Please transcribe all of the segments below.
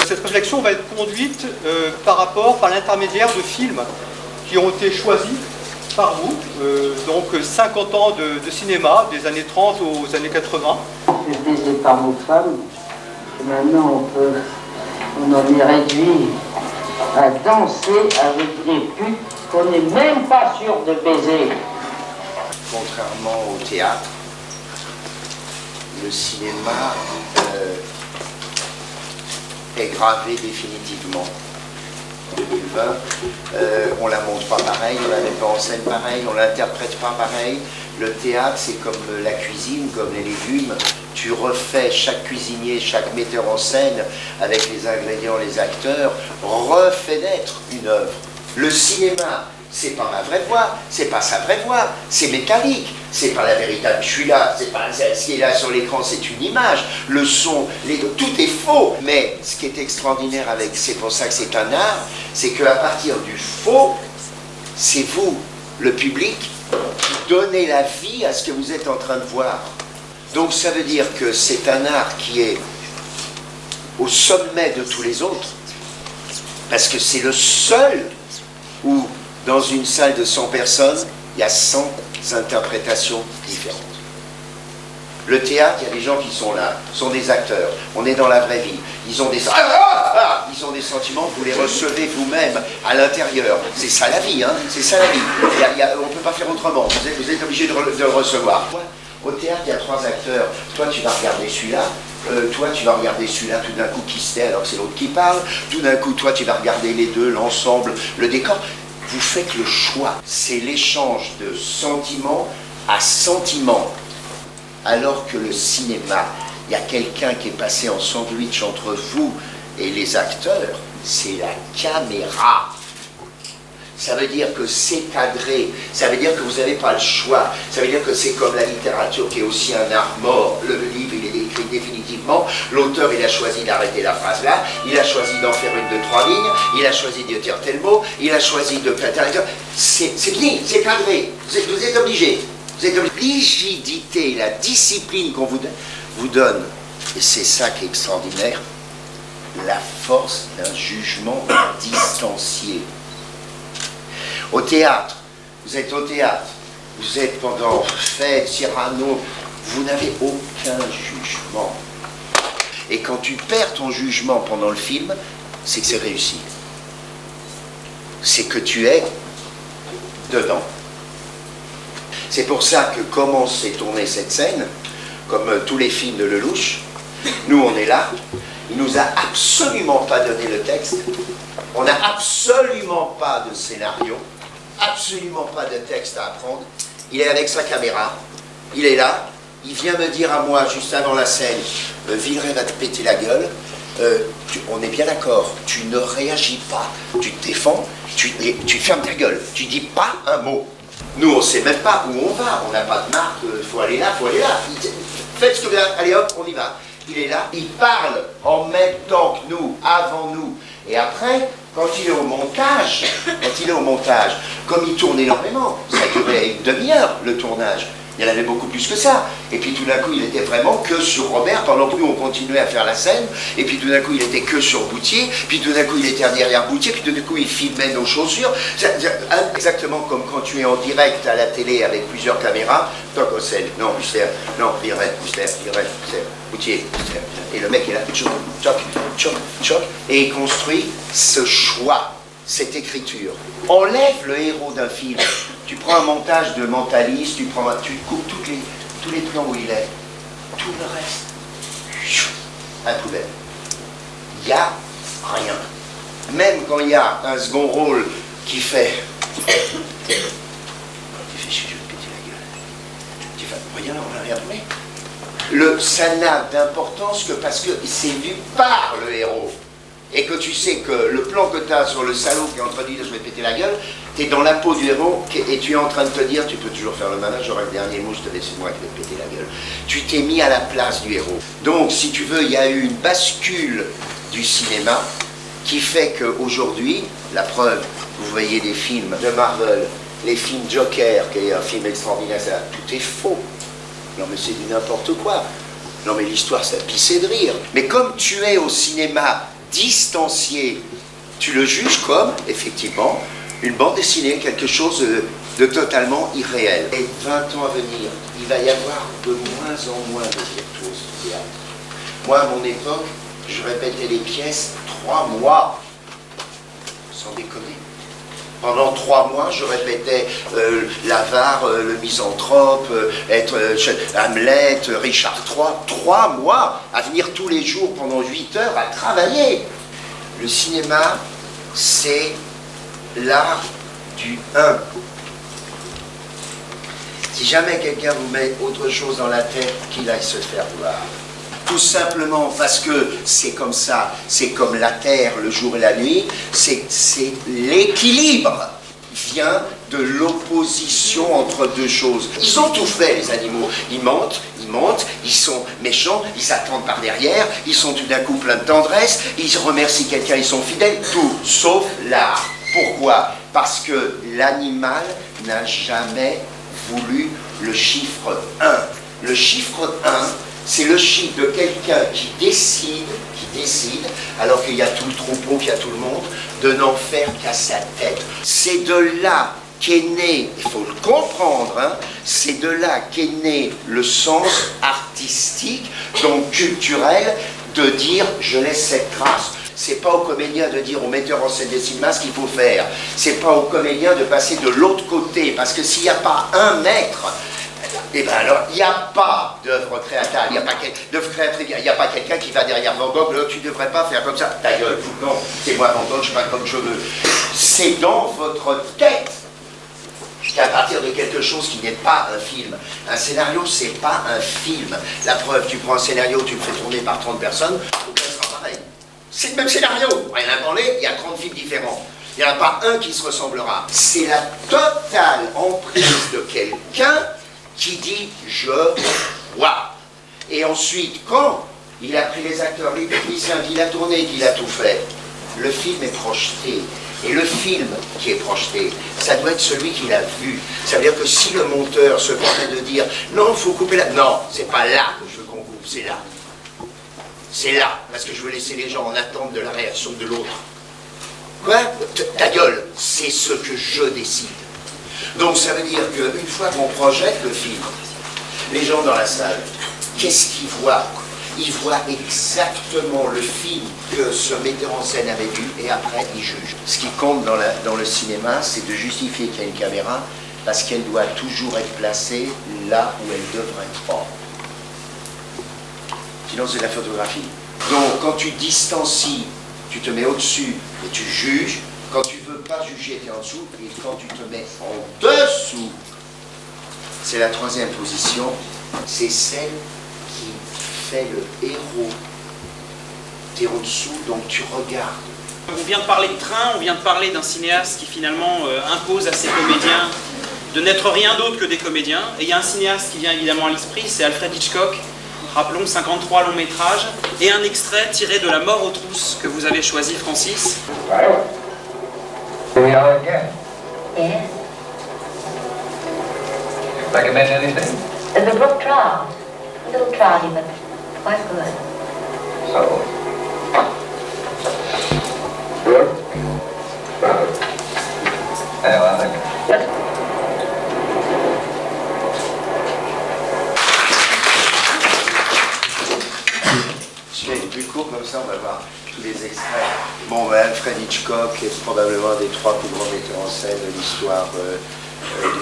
Cette réflexion va être conduite par l'intermédiaire de films qui ont été choisis par vous, donc 50 ans de cinéma, des années 30 aux années 80. Je disais par nos femmes, maintenant on en est réduit à danser avec des putes qu'on n'est même pas sûr de baiser. Contrairement au théâtre, le cinéma est gravé définitivement. En 2020, on la montre pas pareil, on la met pas en scène pareil, on l'interprète pas pareil. Le théâtre, c'est comme la cuisine, comme les légumes. Tu refais, chaque cuisinier, chaque metteur en scène, avec les ingrédients, les acteurs, refait naître une œuvre. Le cinéma, c'est pas ma vraie voix, c'est pas sa vraie voix, c'est métallique, c'est pas la véritable, je suis là, c'est pas ce qui est là sur l'écran, c'est une image, le son, tout est faux. Mais ce qui est extraordinaire c'est pour ça que c'est un art, c'est qu'à partir du faux, c'est vous, le public, qui donnez la vie à ce que vous êtes en train de voir. Donc ça veut dire que c'est un art qui est au sommet de tous les autres, parce que c'est le seul où, dans une salle de 100 personnes, il y a 100 interprétations différentes. Le théâtre, il y a des gens qui sont là, sont des acteurs, on est dans la vraie vie, ils ont des sentiments, vous les recevez vous-même à l'intérieur. C'est ça la vie, hein, c'est ça la vie. On ne peut pas faire autrement, vous êtes obligé de le recevoir. Au théâtre, il y a 3 acteurs, toi tu vas regarder celui-là, toi tu vas regarder celui-là, tout d'un coup qui se tait alors que c'est l'autre qui parle, tout d'un coup toi tu vas regarder les deux, l'ensemble, le décor. Vous faites le choix, c'est l'échange de sentiment à sentiment. Alors que le cinéma, il y a quelqu'un qui est passé en sandwich entre vous et les acteurs, c'est la caméra. Ça veut dire que c'est cadré, ça veut dire que vous n'avez pas le choix, ça veut dire que c'est comme la littérature qui est aussi un art mort. Le livre, il est écrit définitivement, l'auteur, il a choisi d'arrêter la phrase là, il a choisi d'en faire une de 3 lignes, il a choisi de dire tel mot, il a choisi de... C'est fini, c'est cadré, vous êtes obligé. Rigidité, la discipline qu'on vous donne, et c'est ça qui est extraordinaire, la force d'un jugement distancié. Au théâtre, vous êtes au théâtre, vous êtes pendant fête, Cyrano, vous n'avez aucun jugement. Et quand tu perds ton jugement pendant le film, c'est que c'est réussi. C'est que tu es dedans. C'est pour ça que comment s'est tournée cette scène, comme tous les films de Lelouch, nous on est là, il nous a absolument pas donné le texte, on n'a absolument pas de scénario, absolument pas de texte à apprendre, il est avec sa caméra, il est là, il vient me dire à moi juste avant la scène, Villeray va te péter la gueule, on est bien d'accord, tu ne réagis pas, tu te défends, tu fermes ta gueule, tu dis pas un mot. Nous, on ne sait même pas où on va, on n'a pas de marque, il faut aller là, il faut aller là. Faites ce que vous avez, allez hop, on y va. Il est là, il parle en même temps que nous, avant nous. Et après, quand il est au montage, comme il tourne énormément, ça durait une demi-heure le tournage. Il y en avait beaucoup plus que ça. Et puis tout d'un coup, il était vraiment que sur Robert, pendant que nous, on continuait à faire la scène. Et puis tout d'un coup, il était que sur Boutier. Puis tout d'un coup, il était derrière Boutier. Puis tout d'un coup, il filmait nos chaussures. Exactement comme quand tu es en direct à la télé avec plusieurs caméras. Toc, Ossel, non, Huster, non, Viret, Huster, Boutier, Huster. Et le mec est là, tchoc, tchoc, tchoc, tchoc. Et il construit ce choix, cette écriture. Enlève le héros d'un film. Tu prends un montage de Mentaliste, tu coupes tous les plans où il est. Tout le reste, à la poubelle. Il n'y a rien. Même quand il y a un second rôle qui fait... Tu fais chier, je vais te péter la gueule. Tu fais, rien, on n'a rien trouvé. Ça n'a d'importance que parce que c'est vu par le héros. Et que tu sais que le plan que tu as sur le salaud qui est en train de dire je vais te péter la gueule, tu es dans la peau du héros et tu es en train de te dire tu peux toujours faire le malin, j'aurai le dernier mot, je te laisse moi qui vais te péter la gueule. Tu t'es mis à la place du héros. Donc si tu veux, il y a eu une bascule du cinéma qui fait qu'aujourd'hui, la preuve, vous voyez des films de Marvel, les films Joker, qui est un film extraordinaire, tout est faux. Non mais c'est du n'importe quoi. Non mais l'histoire, ça pissait de rire. Mais comme tu es au cinéma distancié, tu le juges comme, effectivement, une bande dessinée, quelque chose de totalement irréel. Et 20 ans à venir, il va y avoir de moins en moins de virtuoses du théâtre. Moi, à mon époque, je répétais les pièces 3 mois, sans déconner. Pendant 3 mois, je répétais l'avare, le misanthrope, Hamlet, Richard III. 3 mois à venir tous les jours pendant 8 heures à travailler. Le cinéma, c'est l'art du 1. Si jamais quelqu'un vous met autre chose dans la tête, qu'il aille se faire voir. Tout simplement parce que c'est comme ça, c'est comme la terre, le jour et la nuit, c'est l'équilibre vient de l'opposition entre deux choses. Ils ont tout fait, les animaux. Ils montent, ils sont méchants, ils attendent par derrière, ils sont tout d'un coup pleins de tendresse, ils remercient quelqu'un, ils sont fidèles, tout, sauf l'art. Pourquoi? Parce que l'animal n'a jamais voulu le chiffre 1. Le chiffre 1, c'est le chiffre de quelqu'un qui décide, alors qu'il y a tout le troupeau, qu'il y a tout le monde, de n'en faire qu'à sa tête. C'est de là qu'est né, il faut le comprendre, hein, c'est de là qu'est né le sens artistique, donc culturel, de dire je laisse cette trace. C'est pas au comédien de dire au metteur en scène des cinémas ce qu'il faut faire. C'est pas au comédien de passer de l'autre côté, parce que s'il n'y a pas un maître, eh bien alors, il n'y a pas d'œuvre créatrice, il n'y a pas d'œuvre créatrice, il n'y a pas quelqu'un qui va derrière Van Gogh, tu ne devrais pas faire comme ça. Ta gueule, non, c'est moi Van Gogh, je ne fais pas comme je veux. C'est dans votre tête qu'à partir de quelque chose qui n'est pas un film. Un scénario, c'est pas un film. La preuve, tu prends un scénario, tu le fais tourner par 30 personnes, aucun sera pareil. C'est le même scénario, rien à branler, il y a 30 films différents. Il n'y en a pas un qui se ressemblera. C'est la totale emprise de quelqu'un qui dit « je vois ». Et ensuite, quand il a pris les acteurs, les techniciens, qu'il a tourné, qu'il a tout fait, le film est projeté. Et le film qui est projeté, ça doit être celui qu'il a vu. Ça veut dire que si le monteur se permet de dire « non, il faut couper là », non, c'est pas là que je veux qu'on coupe, c'est là. C'est là, parce que je veux laisser les gens en attente de la réaction de l'autre. Quoi? Ta gueule, c'est ce que je décide. Donc ça veut dire qu'une fois qu'on projette le film, les gens dans la salle, qu'est-ce qu'ils voient? Ils voient exactement le film que ce metteur en scène avait vu et après ils jugent. Ce qui compte dans le cinéma, c'est de justifier qu'il y a une caméra parce qu'elle doit toujours être placée là où elle devrait être. Sinon c'est de la photographie. Donc quand tu distancies, tu te mets au-dessus et tu juges. Quand tu veux pas juger, tu es en dessous. Et quand tu te mets en dessous, c'est la troisième position. C'est celle qui fait le héros. Tu es en dessous, donc tu regardes. On vient de parler de train, on vient de parler d'un cinéaste qui finalement impose à ses comédiens de n'être rien d'autre que des comédiens. Et il y a un cinéaste qui vient évidemment à l'esprit, c'est Alfred Hitchcock. Rappelons 53 longs métrages et un extrait tiré de La mort aux trousses que vous avez choisi, Francis. Here we are again. Yes. Recommend anything? The book Trial. A little trouty, but quite good. So. Good? Well, I think. Yes. Je fais plus court comme ça, on va voir tous les extraits. Bon, Alfred Hitchcock est probablement un des 3 plus grands metteurs en scène de l'histoire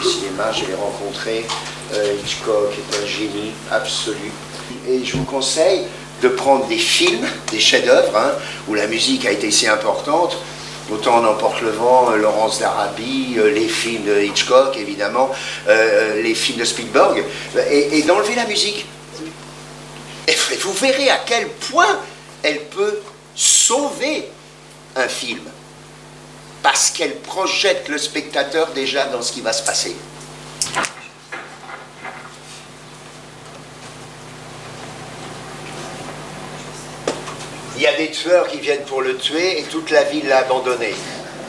du cinéma. Je l'ai rencontré. Hitchcock est un génie absolu. Et je vous conseille de prendre des films, des chefs-d'œuvre, hein, où la musique a été si importante. Autant On emporte le vent, Laurence d'Arabie, les films de Hitchcock, évidemment, les films de Spielberg, et d'enlever la musique. Et vous verrez à quel point elle peut sauver un film. Parce qu'elle projette le spectateur déjà dans ce qui va se passer. Il y a des tueurs qui viennent pour le tuer et toute la ville l'a abandonné.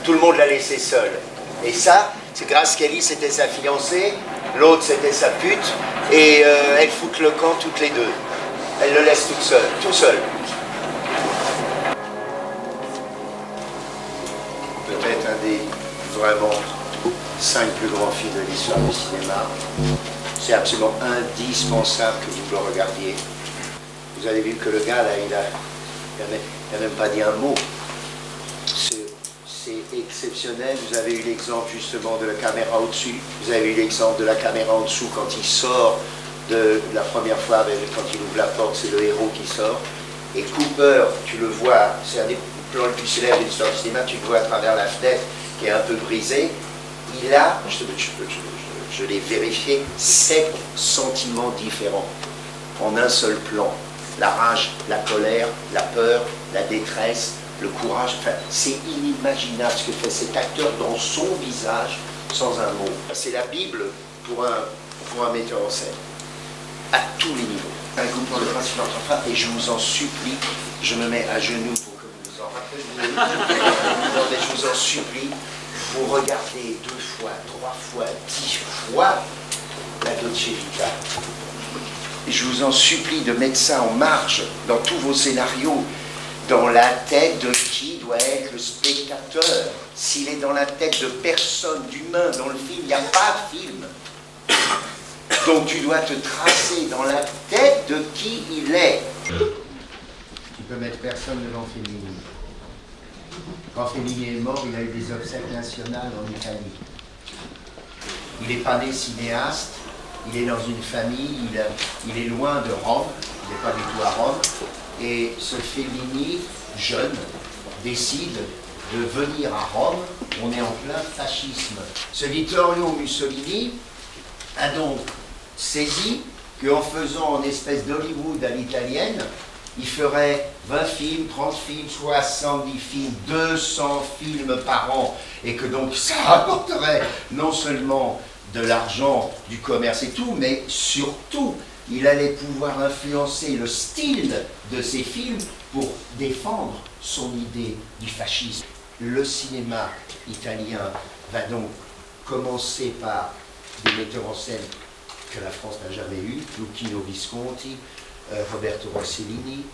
Tout le monde l'a laissé seul. Et ça, c'est Grace Kelly, c'était sa fiancée, l'autre c'était sa pute, et elles foutent le camp toutes les deux. Elles le laissent tout seul. Peut-être un des vraiment 5 plus grands films de l'histoire du cinéma. C'est absolument indispensable que vous le regardiez. Vous avez vu que le gars, là, il n'a même pas dit un mot. C'est exceptionnel. Vous avez eu l'exemple justement de la caméra au-dessus. Vous avez eu l'exemple de la caméra en dessous quand il sort de la première fois, quand il ouvre la porte, c'est le héros qui sort. Et Cooper, tu le vois, c'est un des plans les plus célèbres de l'histoire du cinéma, tu le vois à travers la fenêtre qui est un peu brisée. Il a, je l'ai vérifié, 7 sentiments différents en un seul plan. La rage, la colère, la peur, la détresse, le courage. Enfin, c'est inimaginable ce que fait cet acteur dans son visage sans un mot. C'est la Bible pour un metteur en scène, à tous les niveaux. Un coup pour le principe d'entre et je vous en supplie, je me mets à genoux pour que vous vous en rappeliez. Non, mais je vous en supplie, vous regardez 2 fois, 3 fois, 10 fois la Dolce Vita. Et je vous en supplie de mettre ça en marge dans tous vos scénarios, dans la tête de qui doit être le spectateur. S'il est dans la tête de personne, d'humain dans le film, il n'y a pas de film. Donc tu dois te tracer dans la tête de qui il est. Tu peux mettre personne devant Fellini. Quand Fellini est mort, il a eu des obsèques nationales en Italie. Il n'est pas né cinéaste. Il est dans une famille, il est loin de Rome, il n'est pas du tout à Rome, et ce Fellini, jeune, décide de venir à Rome, on est en plein fascisme. Ce Vittorio Mussolini a donc saisi qu'en faisant une espèce d'Hollywood à l'italienne, il ferait 20 films, 30 films, 70 films, 200 films par an, et que donc ça rapporterait non seulement de l'argent, du commerce et tout, mais surtout, il allait pouvoir influencer le style de ses films pour défendre son idée du fascisme. Le cinéma italien va donc commencer par des metteurs en scène que la France n'a jamais eu, Luchino Visconti, Roberto Rossellini,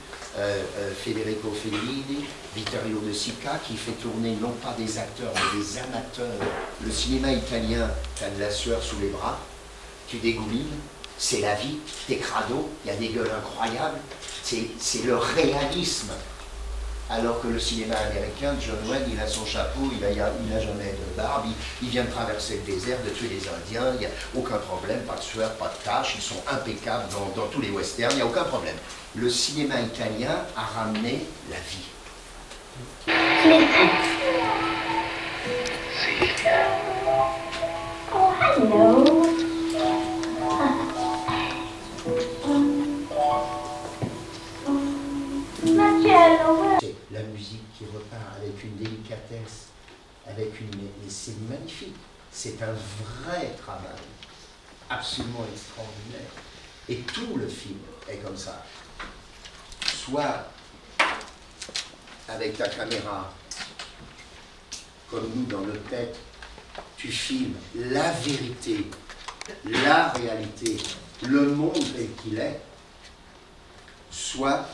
Federico Fellini, Vittorio De Sica, qui fait tourner non pas des acteurs mais des amateurs. Le cinéma italien, tu as de la sueur sous les bras, tu dégoulines, c'est la vie, t'es crado, il y a des gueules incroyables, c'est le réalisme. Alors que le cinéma américain, John Wayne, il a son chapeau, il n'a jamais de barbe, il vient de traverser le désert, de tuer les Indiens, il n'y a aucun problème, pas de sueur, pas de tâches, ils sont impeccables dans tous les westerns, il n'y a aucun problème. Le cinéma italien a ramené la vie. Oh, hello. C'est la musique qui repart avec une délicatesse, mais c'est magnifique. C'est un vrai travail, absolument extraordinaire. Et tout le film est comme ça. Soit avec ta caméra, comme nous dans notre tête, tu filmes la vérité, la réalité, le monde tel qu'il est, soit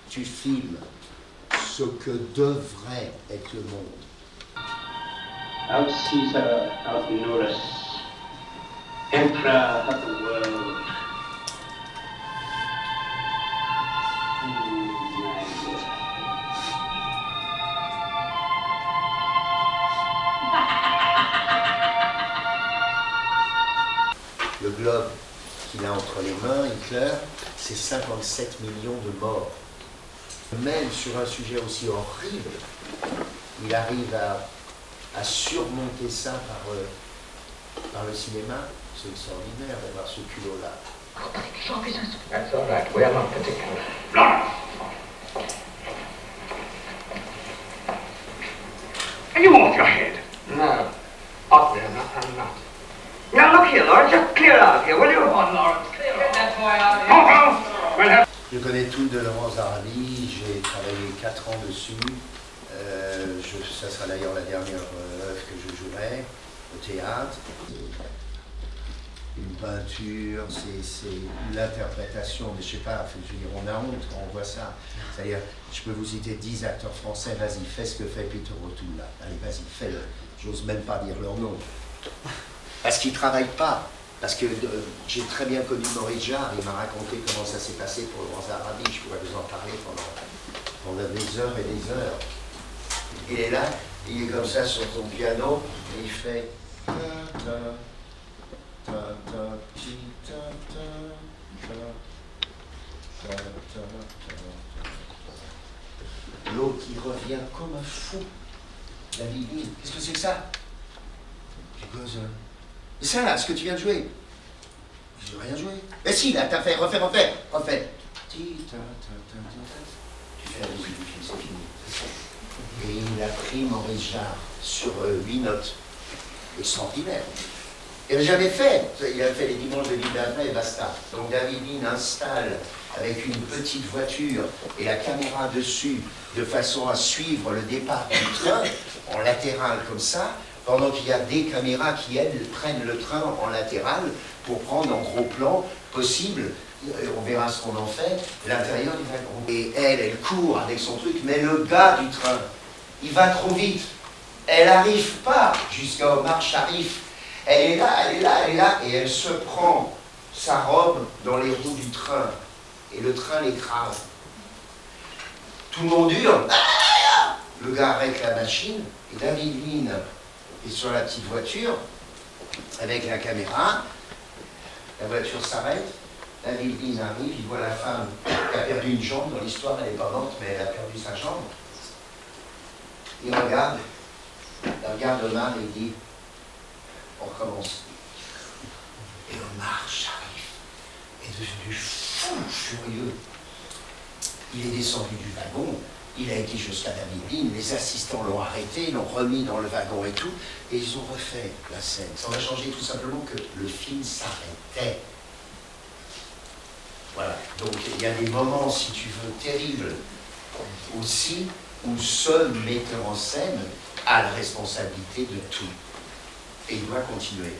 tu filmes ce que devrait être le monde. Out Caesar, out Norris, Emperor of the world. Le globe qu'il a entre les mains, Hitler, c'est 57 millions de morts. Même sur un sujet aussi horrible, il arrive à surmonter ça par le cinéma. C'est extraordinaire d'avoir ce culot-là. That's all right. We are not particular. Are you off your head? No. Up there, I'm not. Now look here, Lawrence, just clear out of here, will you? Come on, Lawrence. Get that boy out of here. Well, Je connais tout de Laurence d'Arabie, j'ai travaillé 4 ans dessus. Ça sera d'ailleurs la dernière œuvre que je jouerai au théâtre. Une peinture, c'est l'interprétation, mais je sais pas, je veux dire, on a honte quand on voit ça. C'est-à-dire, je peux vous citer 10 acteurs français, vas-y, fais ce que fait Peter O'Toole là. Allez, vas-y, fais-le. J'ose même pas dire leur nom. Parce qu'ils ne travaillent pas. Parce que j'ai très bien connu Maurice Jarre, il m'a raconté comment ça s'est passé pour Laurence d'Arabie, je pourrais vous en parler pendant des heures et des heures. Il est là, il est comme ça sur son piano, et il fait... L'autre, il revient comme un fou. La Bibi, qu'est-ce que c'est que ça? C'est ça là, ce que tu viens de jouer. Je n'ai rien joué. Mais si, là, t'as fait, refais. Tu fais la musique du film, c'est fini. Et il a pris Maurice Jarre sur 8 notes. Extraordinaire. Il n'avait jamais fait. Il a fait les dimanches de Libre et basta. Donc David Lean installe avec une petite voiture et la caméra dessus, de façon à suivre le départ du train, en latéral comme ça, pendant qu'il y a des caméras qui, elles, prennent le train en latéral pour prendre en gros plan possible, on verra ce qu'on en fait, l'intérieur du wagon. Et elle court avec son truc, mais le gars du train, il va trop vite. Elle n'arrive pas jusqu'à Omar Sharif. Elle est là, et elle se prend sa robe dans les roues du train. Et le train l'écrase. Tout le monde hurle. Le gars arrête la machine, et David Lean est sur la petite voiture, avec la caméra. La voiture s'arrête. David Lean arrive, il voit la femme qui a perdu une jambe. Dans l'histoire, elle n'est pas morte, mais elle a perdu sa jambe. Il regarde Omar et il dit, on recommence. Et Omar Sharif est devenu fou, furieux. Il est descendu du wagon, il a été jusqu'à David Lean, les assistants l'ont arrêté, l'ont remis dans le wagon et tout, et ils ont refait la scène. Ça a changé tout simplement que le film s'arrêtait. Voilà, donc il y a des moments, si tu veux, terribles aussi, où seul metteur en scène a la responsabilité de tout. Et il doit continuer.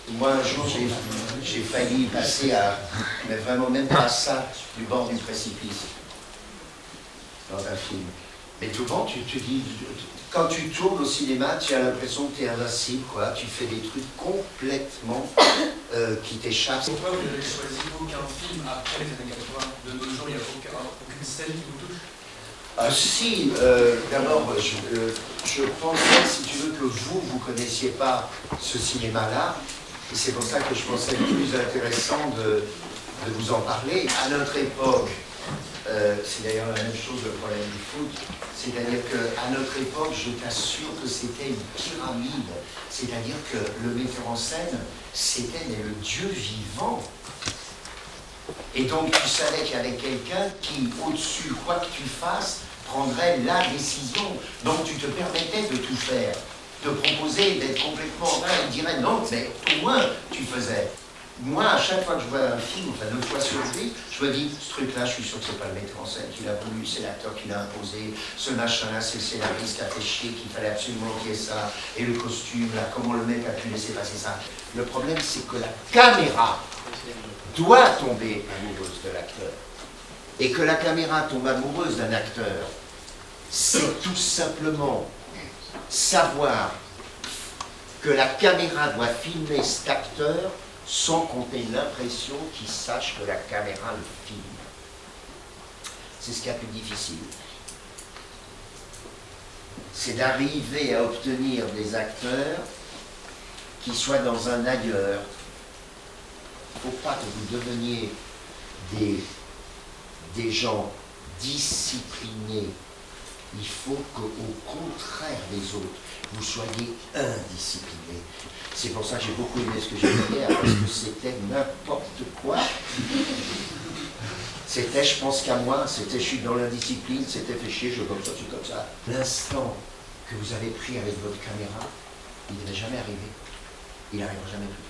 Moi, un jour, j'ai failli passer à, mais vraiment même pas ça, du bord du précipice, dans un film. Mais souvent, tu te dis, quand tu tournes au cinéma, tu as l'impression que tu es invincible, quoi. Tu fais des trucs complètement qui t'échappent. Pourquoi vous n'avez choisi aucun film après les années 80? De nos jours, il n'y a aucune scène qui vous touche? Si, d'abord, je pensais, si tu veux, que vous connaissiez pas ce cinéma-là, et c'est pour ça que je pensais le plus intéressant de vous en parler. À notre époque, c'est d'ailleurs la même chose le problème du foot, c'est-à-dire qu'à notre époque, je t'assure que c'était une pyramide, c'est-à-dire que le metteur en scène, c'était le Dieu vivant. Et donc tu savais qu'il y avait quelqu'un qui, au-dessus, quoi que tu fasses, prendrait la décision. Donc tu te permettais de tout faire, de proposer, d'être complètement vrai, il dirait non, mais au moins tu faisais. Moi, à chaque fois que je vois un film, enfin 2 fois sur 8, je me dis, ce truc-là, je suis sûr que c'est pas le metteur en scène qui l'a voulu, c'est l'acteur qui l'a imposé, ce machin-là, c'est le scénariste qui a fait chier, qu'il fallait absolument qu'il y ait ça, et le costume, là, comment le mec a pu laisser passer ça. Le problème, c'est que la caméra doit tomber amoureuse de l'acteur. Et que la caméra tombe amoureuse d'un acteur, c'est tout simplement savoir que la caméra doit filmer cet acteur sans qu'on ait l'impression qu'il sache que la caméra le filme. C'est ce qu'il y a de plus difficile. C'est d'arriver à obtenir des acteurs qui soient dans un ailleurs. Il ne faut pas que vous deveniez des gens disciplinés. Il faut qu'au contraire des autres, vous soyez indisciplinés. C'est pour ça que j'ai beaucoup aimé ce que j'ai fait hier, parce que c'était n'importe quoi. C'était je pense qu'à moi, c'était je suis dans l'indiscipline, c'était fait chier, je comme ça, c'est comme ça. L'instant que vous avez pris avec votre caméra, il ne devait jamais arriver. Il n'arrivera jamais plus.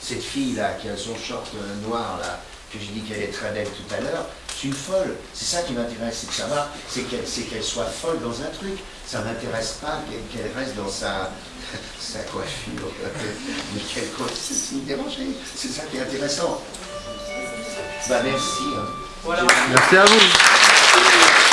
Cette fille-là, qui a son short noir, là, que j'ai dit qu'elle est très belle tout à l'heure, c'est une folle. C'est ça qui m'intéresse, c'est de savoir, c'est qu'elle soit folle dans un truc. Ça ne m'intéresse pas qu'elle reste dans sa coiffure. Mais qu'elle continue de déranger. C'est ça qui est intéressant. Bah merci. Hein. Voilà. Merci à vous.